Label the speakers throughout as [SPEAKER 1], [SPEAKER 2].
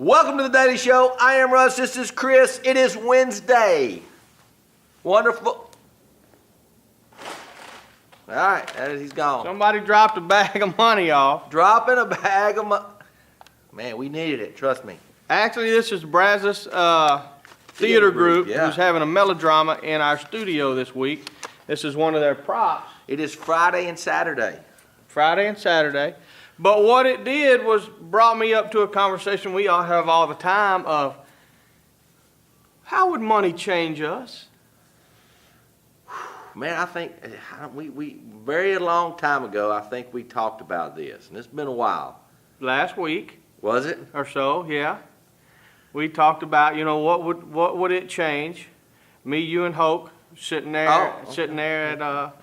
[SPEAKER 1] Welcome to the Daily Show. I am Russ. This is Chris. It is Wednesday. Wonderful. All right, he's gone.
[SPEAKER 2] Somebody dropped a bag of money off.
[SPEAKER 1] Dropping a bag of money. Man, we needed it. Trust me.
[SPEAKER 2] Actually, this is Brazos Theater Group
[SPEAKER 1] yeah.
[SPEAKER 2] who's having a melodrama in our studio this week. This is one of their props.
[SPEAKER 1] It is Friday and Saturday.
[SPEAKER 2] Friday and Saturday. But what it did was brought me up to a conversation we all have all the time of how would money change us?
[SPEAKER 1] Man, I think we very long time ago, I think we talked about this, and it's been a while.
[SPEAKER 2] Last week.
[SPEAKER 1] Was it?
[SPEAKER 2] Or so, yeah. We talked about, what would it change? Me, you, and Hoke sitting there, at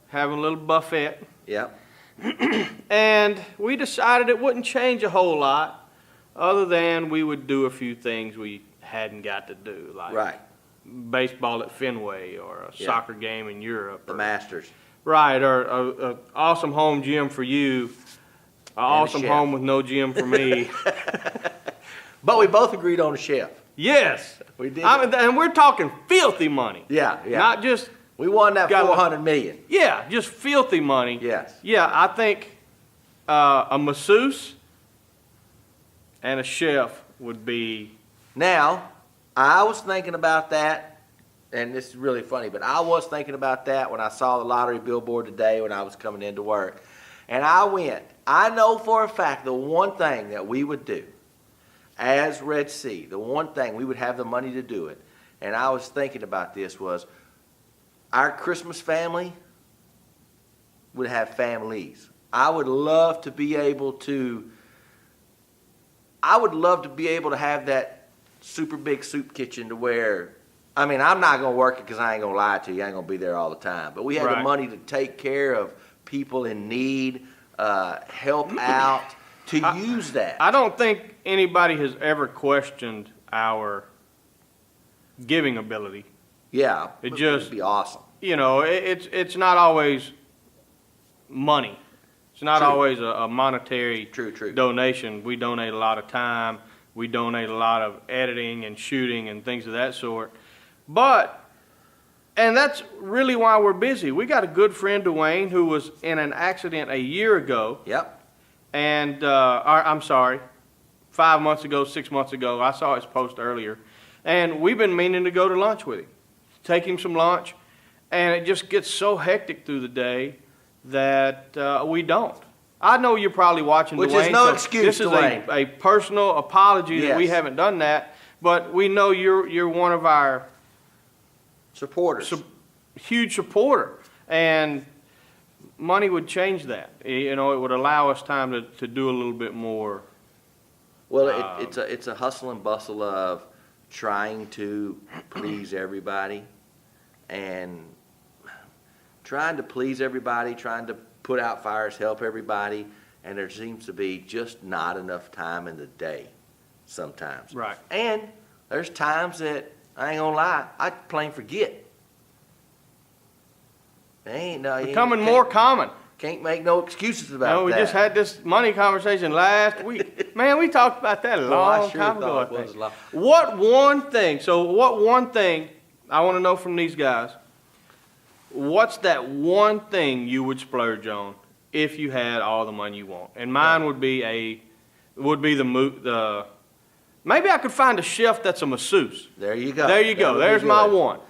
[SPEAKER 2] having a little buffet.
[SPEAKER 1] Yep.
[SPEAKER 2] And we decided it wouldn't change a whole lot, other than we would do a few things we hadn't got to do, like baseball at Fenway or a soccer game in Europe.
[SPEAKER 1] The Masters.
[SPEAKER 2] Right, or an awesome home gym for you, an awesome home with no gym for me.
[SPEAKER 1] But we both agreed on a chef.
[SPEAKER 2] Yes.
[SPEAKER 1] We did.
[SPEAKER 2] And we're talking filthy money.
[SPEAKER 1] Yeah.
[SPEAKER 2] Not just...
[SPEAKER 1] We won that $400 million.
[SPEAKER 2] Yeah, just filthy money.
[SPEAKER 1] Yes.
[SPEAKER 2] Yeah, I think a masseuse and a chef would be...
[SPEAKER 1] Now, I was thinking about that, and this is really funny, but I was thinking about that when I saw the lottery billboard today when I was coming into work. And I know for a fact the one thing that we would do as Red Sea, the one thing we would have the money to do it, and I was thinking about this was, our Christmas family would have families. I would love to be able to have that super big soup kitchen to where, I'm not going to work it because I ain't going to lie to you. I ain't going to be there all the time. But we have the money to take care of people in need, help out, to use that.
[SPEAKER 2] I don't think anybody has ever questioned our giving ability.
[SPEAKER 1] Yeah,
[SPEAKER 2] it'd
[SPEAKER 1] be awesome.
[SPEAKER 2] It's not always money. It's not always a monetary donation. We donate a lot of time. We donate a lot of editing and shooting and things of that sort. And that's really why we're busy. We got a good friend, Dwayne, who was in an accident a year ago.
[SPEAKER 1] Yep.
[SPEAKER 2] And, I'm sorry, 5 months ago, 6 months ago. I saw his post earlier. And we've been meaning to go to lunch with him. Take him some lunch, and it just gets so hectic through the day that we don't. I know you're probably watching Dwayne.
[SPEAKER 1] Which is no excuse,
[SPEAKER 2] This is a personal apology that we haven't done that, but we know you're one of our
[SPEAKER 1] supporters,
[SPEAKER 2] huge supporter, and money would change that. It would allow us time to do a little bit more.
[SPEAKER 1] Well, it's a hustle and bustle of trying to please everybody, and trying to put out fires, help everybody, and there seems to be just not enough time in the day sometimes.
[SPEAKER 2] Right.
[SPEAKER 1] And there's times that, I ain't gonna lie, I plain forget.
[SPEAKER 2] Becoming more common.
[SPEAKER 1] Can't make no excuses about that.
[SPEAKER 2] No, we just had this money conversation last week. Man, we talked about that a long time ago, I think. What one thing, I want to know from these guys, what's that one thing you would splurge on if you had all the money you want? And mine would be maybe I could find a chef that's a masseuse.
[SPEAKER 1] There you go.
[SPEAKER 2] There you go. There's my one.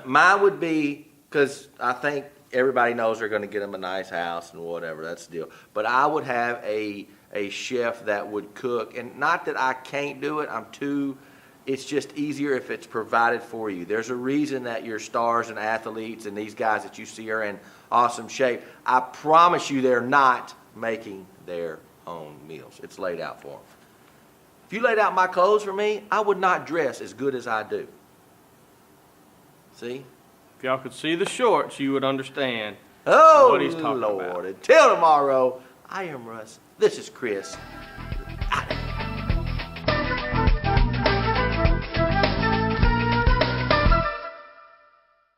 [SPEAKER 1] Mine would be, because I think everybody knows they're going to get them a nice house and whatever, that's the deal. But I would have a chef that would cook, and not that I can't do it, it's just easier if it's provided for you. There's a reason that your stars and athletes and these guys that you see are in awesome shape. I promise you they're not making their own meals. It's laid out for them. If you laid out my clothes for me, I would not dress as good as I do. See?
[SPEAKER 2] If y'all could see the shorts, you would understand
[SPEAKER 1] what
[SPEAKER 2] he's talking about.
[SPEAKER 1] Until tomorrow, I am Russ. This is Chris.